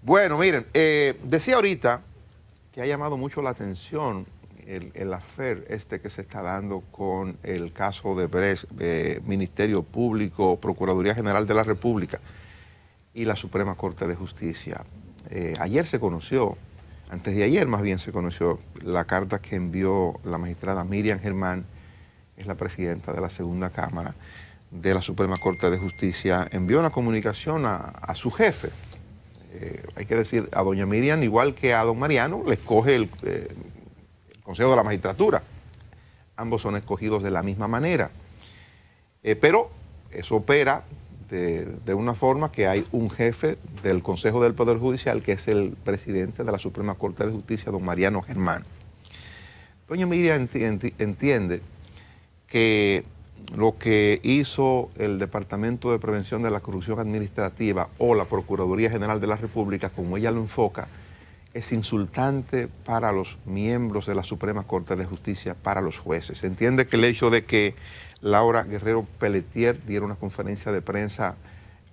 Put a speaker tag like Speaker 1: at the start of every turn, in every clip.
Speaker 1: Bueno, miren, decía ahorita que ha llamado mucho la atención el affair que se está dando con el caso de Brecht, Ministerio Público, Procuraduría General de la República y la Suprema Corte de Justicia. Ayer se conoció, antes de ayer más bien se conoció la carta que envió la magistrada Miriam Germán, es la presidenta de la Segunda Cámara de la Suprema Corte de Justicia, envió una comunicación a su jefe. Hay que decir, a doña Miriam, igual que a don Mariano, le escoge el Consejo de la Magistratura. Ambos son escogidos de la misma manera. Pero eso opera de una forma que hay un jefe del Consejo del Poder Judicial, que es el presidente de la Suprema Corte de Justicia, don Mariano Germán. Doña Miriam entiende que lo que hizo el Departamento de Prevención de la Corrupción Administrativa o la Procuraduría General de la República, como ella lo enfoca, es insultante para los miembros de la Suprema Corte de Justicia, para los jueces. Entiende que el hecho de que Laura Guerrero Pelletier diera una conferencia de prensa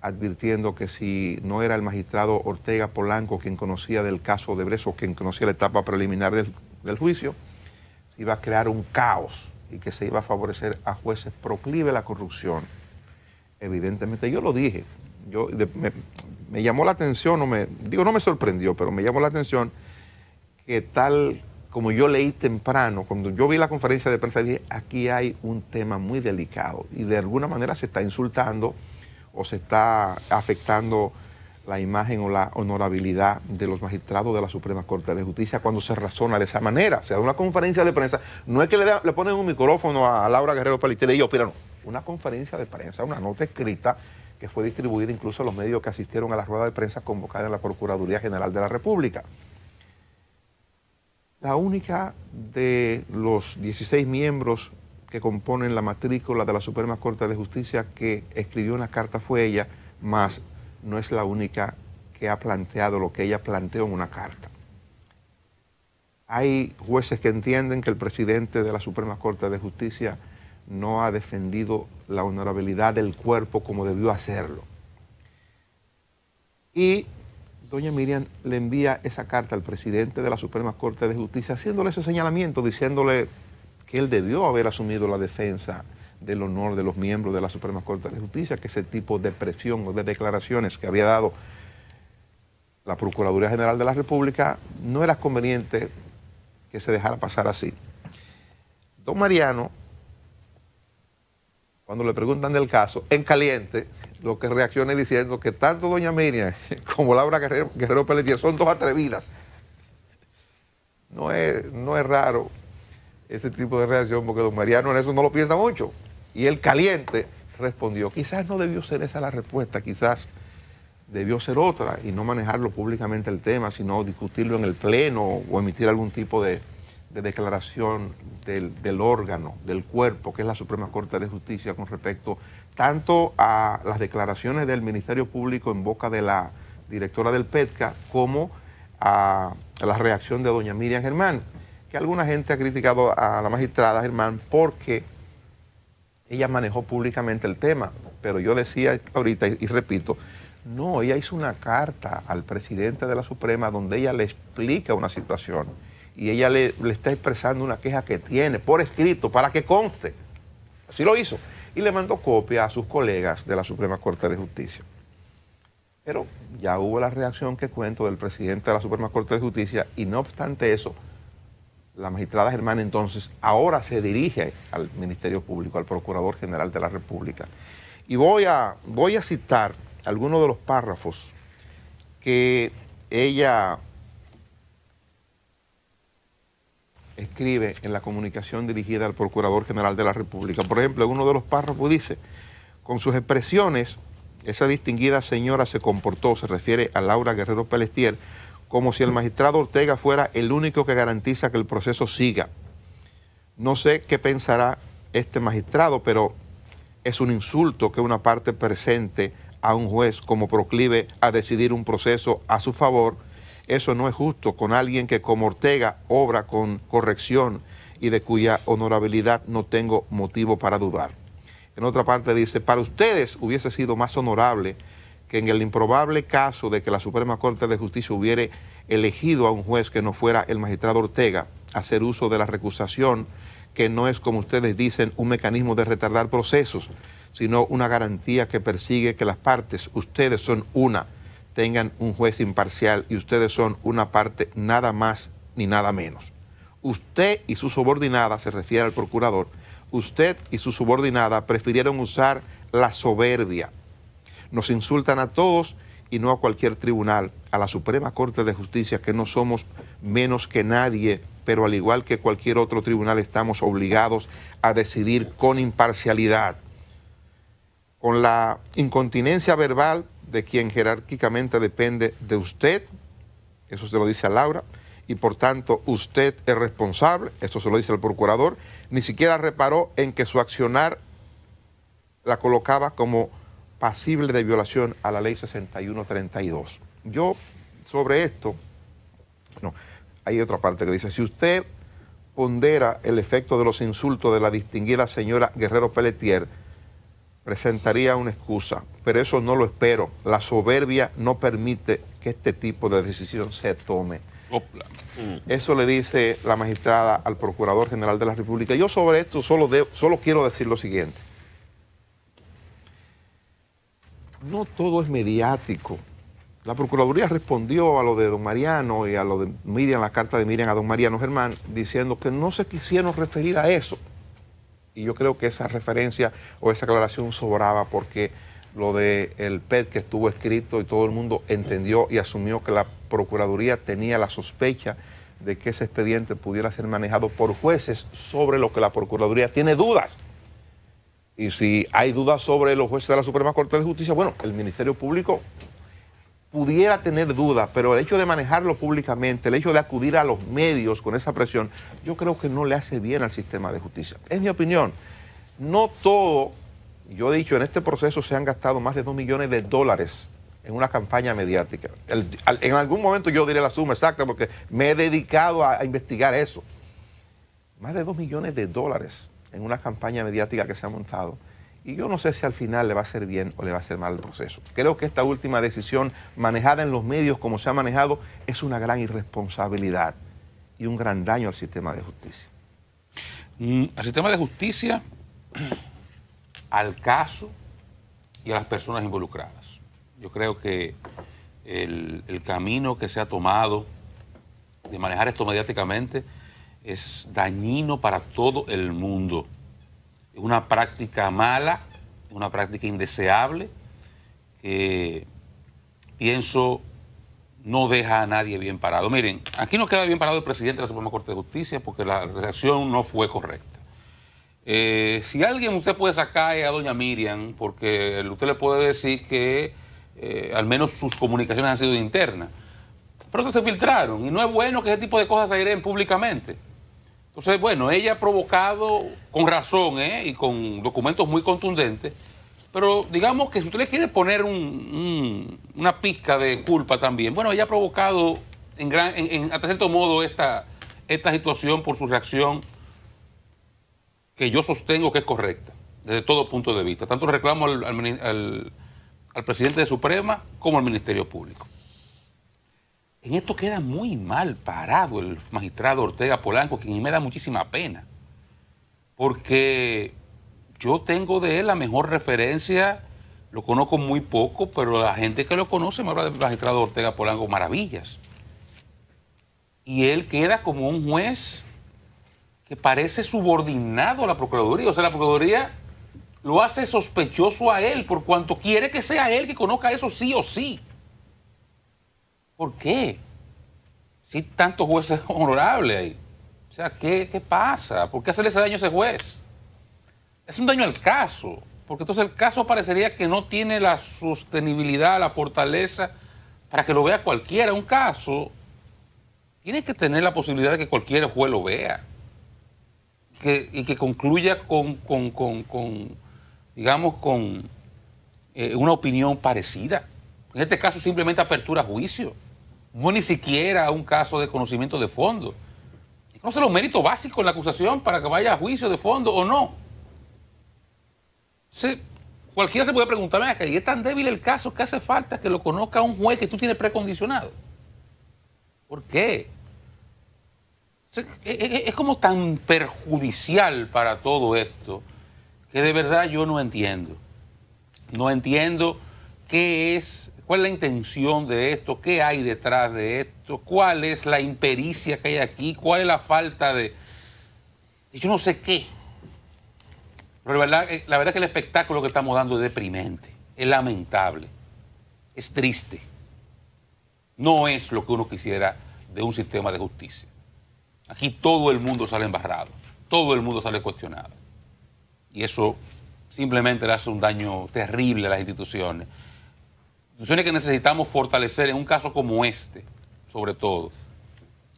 Speaker 1: advirtiendo que si no era el magistrado Ortega Polanco quien conocía del caso de Brecht o quien conocía la etapa preliminar del juicio, se iba a crear un caos y que se iba a favorecer a jueces proclive a la corrupción. Evidentemente, yo lo dije, me llamó la atención, no me sorprendió, pero me llamó la atención que tal como yo leí temprano, cuando yo vi la conferencia de prensa, dije, aquí hay un tema muy delicado y de alguna manera se está insultando o se está afectando la imagen o la honorabilidad de los magistrados de la Suprema Corte de Justicia cuando se razona de esa manera. O sea, una conferencia de prensa, no es que le ponen un micrófono a Laura Guerrero Pelletier y yo, pero no, una conferencia de prensa, una nota escrita que fue distribuida incluso a los medios que asistieron a la rueda de prensa convocada en la Procuraduría General de la República. La única de los 16 miembros que componen la matrícula de la Suprema Corte de Justicia que escribió una carta fue ella, más no es la única que ha planteado lo que ella planteó en una carta. Hay jueces que entienden que el presidente de la Suprema Corte de Justicia no ha defendido la honorabilidad del cuerpo como debió hacerlo. Y doña Miriam le envía esa carta al presidente de la Suprema Corte de Justicia haciéndole ese señalamiento, diciéndole que él debió haber asumido la defensa del honor de los miembros de la Suprema Corte de Justicia, que ese tipo de presión o de declaraciones que había dado la Procuraduría General de la República no era conveniente que se dejara pasar así. Don Mariano, cuando le preguntan del caso, en caliente, lo que reacciona diciendo que tanto doña Miriam como Laura Guerrero Pelletier son dos atrevidas. No es raro ese tipo de reacción porque don Mariano en eso no lo piensa mucho. Y el caliente respondió, quizás no debió ser esa la respuesta, quizás debió ser otra y no manejarlo públicamente el tema, sino discutirlo en el pleno o emitir algún tipo de declaración del órgano, del cuerpo, que es la Suprema Corte de Justicia, con respecto tanto a las declaraciones del Ministerio Público en boca de la directora del PETCA, como a la reacción de doña Miriam Germán, que alguna gente ha criticado a la magistrada Germán porque ella manejó públicamente el tema, pero yo decía ahorita y repito, no, ella hizo una carta al presidente de la Suprema donde ella le explica una situación y ella le está expresando una queja que tiene por escrito para que conste. Así lo hizo. Y le mandó copia a sus colegas de la Suprema Corte de Justicia. Pero ya hubo la reacción que cuento del presidente de la Suprema Corte de Justicia y no obstante eso, la magistrada Germán entonces ahora se dirige al Ministerio Público, al Procurador General de la República. Y voy a citar algunos de los párrafos que ella escribe en la comunicación dirigida al Procurador General de la República. Por ejemplo, en uno de los párrafos dice, con sus expresiones, esa distinguida señora se comportó, se refiere a Laura Guerrero Pelletier, como si el magistrado Ortega fuera el único que garantiza que el proceso siga. No sé qué pensará este magistrado, pero es un insulto que una parte presente a un juez como proclive a decidir un proceso a su favor. Eso no es justo con alguien que como Ortega obra con corrección y de cuya honorabilidad no tengo motivo para dudar. En otra parte dice, para ustedes hubiese sido más honorable que en el improbable caso de que la Suprema Corte de Justicia hubiere elegido a un juez que no fuera el magistrado Ortega, hacer uso de la recusación, que no es, como ustedes dicen, un mecanismo de retardar procesos, sino una garantía que persigue que las partes, ustedes son una, tengan un juez imparcial y ustedes son una parte nada más ni nada menos. Usted y su subordinada, se refiere al procurador, usted y su subordinada prefirieron usar la soberbia. Nos insultan a todos y no a cualquier tribunal, a la Suprema Corte de Justicia, que no somos menos que nadie, pero al igual que cualquier otro tribunal estamos obligados a decidir con imparcialidad. Con la incontinencia verbal de quien jerárquicamente depende de usted, eso se lo dice a Laura, y por tanto usted es responsable, eso se lo dice al procurador, ni siquiera reparó en que su accionar la colocaba como pasible de violación a la ley 6132. Yo, sobre esto, no, hay otra parte que dice, si usted pondera el efecto de los insultos de la distinguida señora Guerrero Pelletier, presentaría una excusa, pero eso no lo espero. La soberbia no permite que este tipo de decisión se tome. Eso le dice la magistrada al Procurador General de la República. Yo sobre esto solo quiero decir lo siguiente. No todo es mediático. La Procuraduría respondió a lo de don Mariano y a lo de Miriam, la carta de Miriam a don Mariano Germán, diciendo que no se quisieron referir a eso. Y yo creo que esa referencia o esa aclaración sobraba porque lo del PET que estuvo escrito y todo el mundo entendió y asumió que la Procuraduría tenía la sospecha de que ese expediente pudiera ser manejado por jueces sobre lo que la Procuraduría tiene dudas. Y si hay dudas sobre los jueces de la Suprema Corte de Justicia, bueno, el Ministerio Público pudiera tener dudas, pero el hecho de manejarlo públicamente, el hecho de acudir a los medios con esa presión, yo creo que no le hace bien al sistema de justicia. Es mi opinión. No todo, yo he dicho, en este proceso se han gastado más de $2 millones en una campaña mediática. En algún momento yo diré la suma exacta porque me he dedicado a investigar eso. Más de $2 millones en una campaña mediática que se ha montado. Y yo no sé si al final le va a hacer bien o le va a hacer mal el proceso. Creo que esta última decisión manejada en los medios como se ha manejado es una gran irresponsabilidad y un gran daño al sistema de justicia.
Speaker 2: Al sistema de justicia, al caso y a las personas involucradas. Yo creo que el camino que se ha tomado de manejar esto mediáticamente es dañino para todo el mundo. Es una práctica mala, una práctica indeseable que pienso no deja a nadie bien parado. Miren, aquí no queda bien parado el presidente de la Suprema Corte de Justicia porque la reacción no fue correcta. Si alguien usted puede sacar a doña Miriam, porque usted le puede decir que al menos sus comunicaciones han sido internas, pero se filtraron y no es bueno que ese tipo de cosas se airen públicamente. Entonces, bueno, ella ha provocado, con razón y con documentos muy contundentes, pero digamos que si usted le quiere poner una pizca de culpa también, bueno, ella ha provocado hasta cierto modo esta situación por su reacción que yo sostengo que es correcta, desde todo punto de vista. Tanto reclamo al presidente de Suprema como al Ministerio Público. En esto queda muy mal parado el magistrado Ortega Polanco, quien me da muchísima pena, porque yo tengo de él la mejor referencia, lo conozco muy poco, pero la gente que lo conoce me habla del magistrado Ortega Polanco maravillas. Y él queda como un juez que parece subordinado a la Procuraduría, o sea, la Procuraduría lo hace sospechoso a él, por cuanto quiere que sea él que conozca eso sí o sí. ¿Por qué? Si tantos jueces honorables ahí. O sea, ¿qué pasa? ¿Por qué hacerle ese daño a ese juez? Es un daño al caso, porque entonces el caso parecería que no tiene la sostenibilidad, la fortaleza para que lo vea cualquiera. Un caso tiene que tener la posibilidad de que cualquier juez lo vea y que concluya con una opinión parecida. En este caso simplemente apertura a juicio. No ni siquiera un caso de conocimiento de fondo. ¿Conoce los méritos básicos en la acusación para que vaya a juicio de fondo o no? Cualquiera se puede preguntar, venga, ¿y es tan débil el caso que hace falta que lo conozca un juez que tú tienes precondicionado? ¿Por qué? Es como tan perjudicial para todo esto que de verdad yo no entiendo. No entiendo cuál es la intención de esto, qué hay detrás de esto, cuál es la impericia que hay aquí, cuál es la falta de yo no sé qué. Pero la verdad que el espectáculo que estamos dando es deprimente, es lamentable, es triste. No es lo que uno quisiera de un sistema de justicia. Aquí todo el mundo sale embarrado, todo el mundo sale cuestionado. Y eso simplemente le hace un daño terrible a las instituciones. Instituciones que necesitamos fortalecer en un caso como este, sobre todo.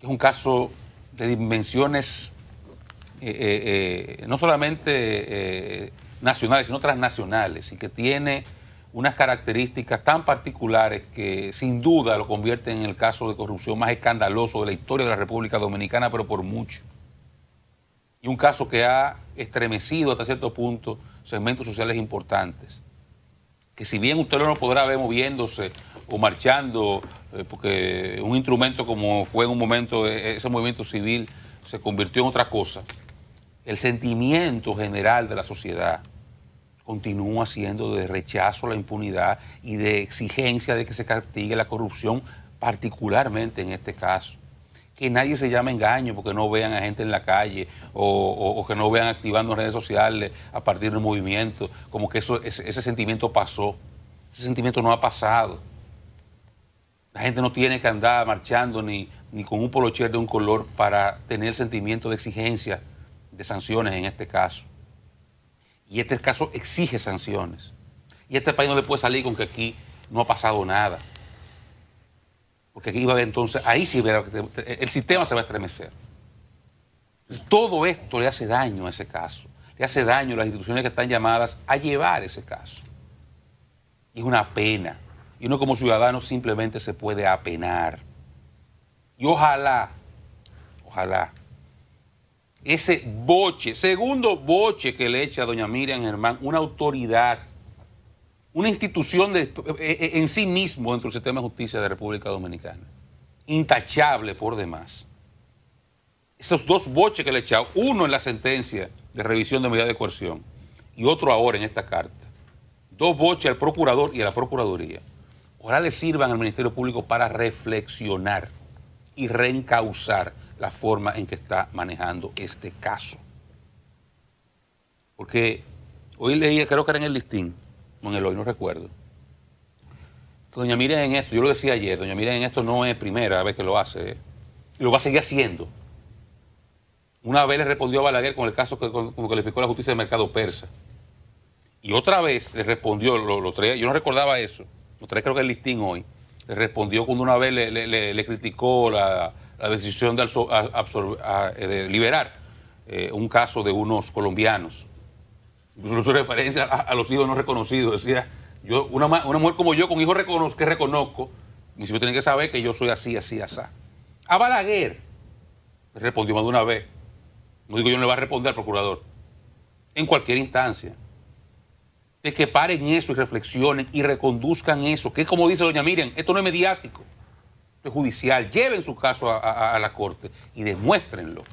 Speaker 2: Es un caso de dimensiones no solamente nacionales, sino transnacionales, y que tiene unas características tan particulares que sin duda lo convierten en el caso de corrupción más escandaloso de la historia de la República Dominicana, pero por mucho. Y un caso que ha estremecido hasta cierto punto segmentos sociales importantes, que si bien usted no lo podrá ver moviéndose o marchando, porque un instrumento como fue en un momento ese movimiento civil se convirtió en otra cosa, el sentimiento general de la sociedad continúa siendo de rechazo a la impunidad y de exigencia de que se castigue la corrupción, particularmente en este caso. Que nadie se llame engaño porque no vean a gente en la calle o que no vean activando redes sociales a partir del movimiento, como que ese sentimiento pasó. Ese sentimiento no ha pasado. La gente no tiene que andar marchando ni con un polocher de un color para tener el sentimiento de exigencia de sanciones en este caso. Y este caso exige sanciones. Y este país no le puede salir con que aquí no ha pasado nada. Porque aquí va a haber entonces, ahí sí el sistema se va a estremecer. Todo esto le hace daño a ese caso. Le hace daño a las instituciones que están llamadas a llevar ese caso. Y es una pena. Y uno como ciudadano simplemente se puede apenar. Y ojalá, ese boche, segundo boche que le echa a doña Miriam Germán, una autoridad, una institución en sí mismo dentro del sistema de justicia de la República Dominicana, intachable por demás. Esos dos boches que le he echado, uno en la sentencia de revisión de medida de coerción y otro ahora en esta carta, dos boches al procurador y a la procuraduría, ojalá le sirvan al Ministerio Público para reflexionar y reencauzar la forma en que está manejando este caso. Porque hoy leía, creo que era en el Listín, o en el Hoy, no recuerdo, que doña Miriam en esto, yo lo decía ayer, doña Miriam en esto no es primera vez que lo hace, y lo va a seguir haciendo. Una vez le respondió a Balaguer con el caso como calificó la justicia de mercado persa. Y otra vez le respondió, lo traía, yo no recordaba eso, lo traía creo que el Listín hoy, le respondió cuando una vez le criticó la decisión de liberar un caso de unos colombianos. Incluso su referencia a los hijos no reconocidos. Decía, una mujer como yo, con hijos que reconozco, mis hijos tienen que saber que yo soy así, así, así. A Balaguer le respondió más de una vez. No digo yo no le va a responder al procurador. En cualquier instancia. De que paren eso y reflexionen y reconduzcan eso. Que como dice doña Miriam, esto no es mediático. Judicial, lleven su caso a la corte y demuéstrenlo.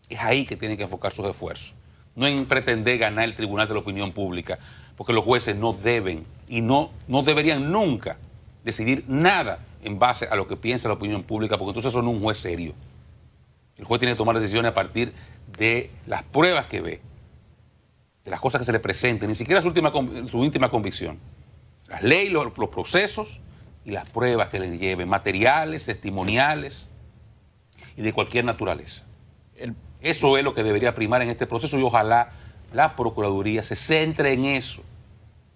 Speaker 2: Es ahí que tienen que enfocar sus esfuerzos, no en pretender ganar el tribunal de la opinión pública, porque los jueces no deben y no deberían nunca decidir nada en base a lo que piensa la opinión pública, porque entonces son un juez serio. El juez tiene que tomar decisiones a partir de las pruebas que ve, de las cosas que se le presenten, ni siquiera su íntima convicción. Las leyes, los procesos y las pruebas que le lleven, materiales, testimoniales y de cualquier naturaleza. Eso es lo que debería primar en este proceso y ojalá la Procuraduría se centre en eso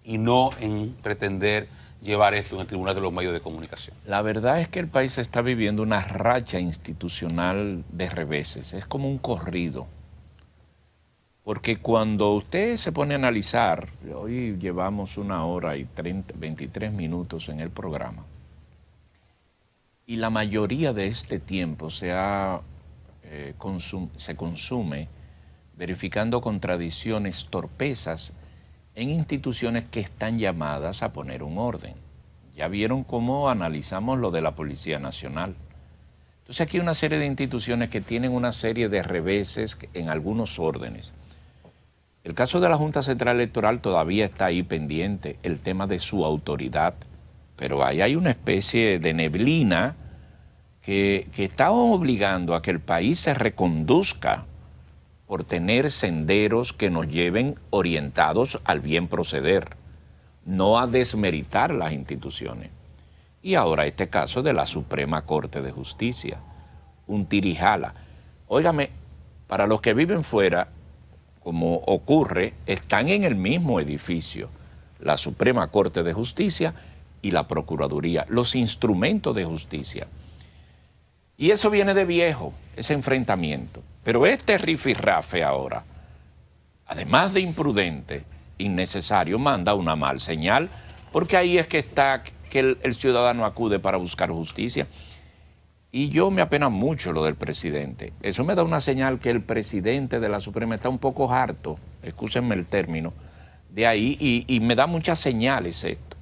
Speaker 2: y no en pretender llevar esto en el Tribunal de los Medios de Comunicación.
Speaker 3: La verdad es que el país está viviendo una racha institucional de reveses, es como un corrido. Porque cuando usted se pone a analizar, hoy llevamos 1 hora y 23 minutos en el programa, y la mayoría de este tiempo se consume verificando contradicciones, torpezas en instituciones que están llamadas a poner un orden. Ya vieron cómo analizamos lo de la Policía Nacional. Entonces aquí hay una serie de instituciones que tienen una serie de reveses en algunos órdenes. El caso de la Junta Central Electoral todavía está ahí pendiente, el tema de su autoridad, pero ahí hay una especie de neblina que está obligando a que el país se reconduzca por tener senderos que nos lleven orientados al bien proceder, no a desmeritar las instituciones. Y ahora este caso de la Suprema Corte de Justicia, un tirijala. Óigame, para los que viven fuera, como ocurre, están en el mismo edificio, la Suprema Corte de Justicia y la Procuraduría, los instrumentos de justicia. Y eso viene de viejo, ese enfrentamiento. Pero este rifirrafe ahora, además de imprudente, innecesario, manda una mal señal, porque ahí es que está que el ciudadano acude para buscar justicia. Y yo me apena mucho lo del presidente. Eso me da una señal que el presidente de la Suprema está un poco harto, excúsenme el término, de ahí, y me da muchas señales esto.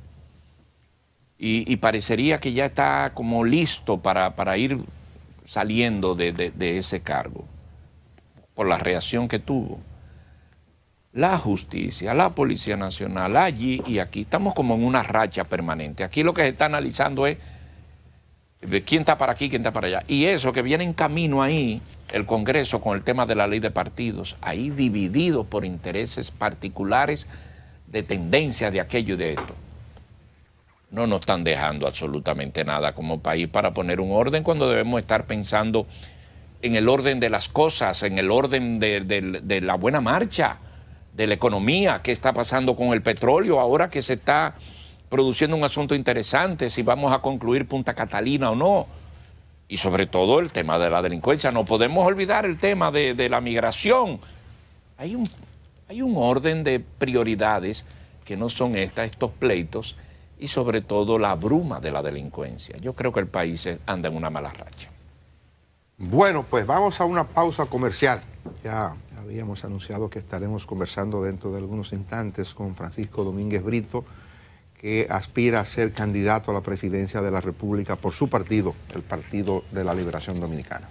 Speaker 3: Y parecería que ya está como listo para ir saliendo de ese cargo, por la reacción que tuvo. La justicia, la Policía Nacional, allí y aquí, estamos como en una racha permanente. Aquí lo que se está analizando es quién está para aquí, quién está para allá. Y eso que viene en camino ahí, el Congreso con el tema de la ley de partidos, ahí dividido por intereses particulares de tendencias de aquello y de esto. No nos están dejando absolutamente nada como país para poner un orden cuando debemos estar pensando en el orden de las cosas, en el orden de la buena marcha, de la economía, qué está pasando con el petróleo, ahora que se está produciendo un asunto interesante, si vamos a concluir Punta Catalina o no, y sobre todo el tema de la delincuencia. No podemos olvidar el tema de la migración. Hay un orden de prioridades que no son estos pleitos, y sobre todo la bruma de la delincuencia. Yo creo que el país anda en una mala racha.
Speaker 1: Bueno, pues vamos a una pausa comercial. Ya habíamos anunciado que estaremos conversando dentro de algunos instantes con Francisco Domínguez Brito, que aspira a ser candidato a la presidencia de la República por su partido, el Partido de la Liberación Dominicana.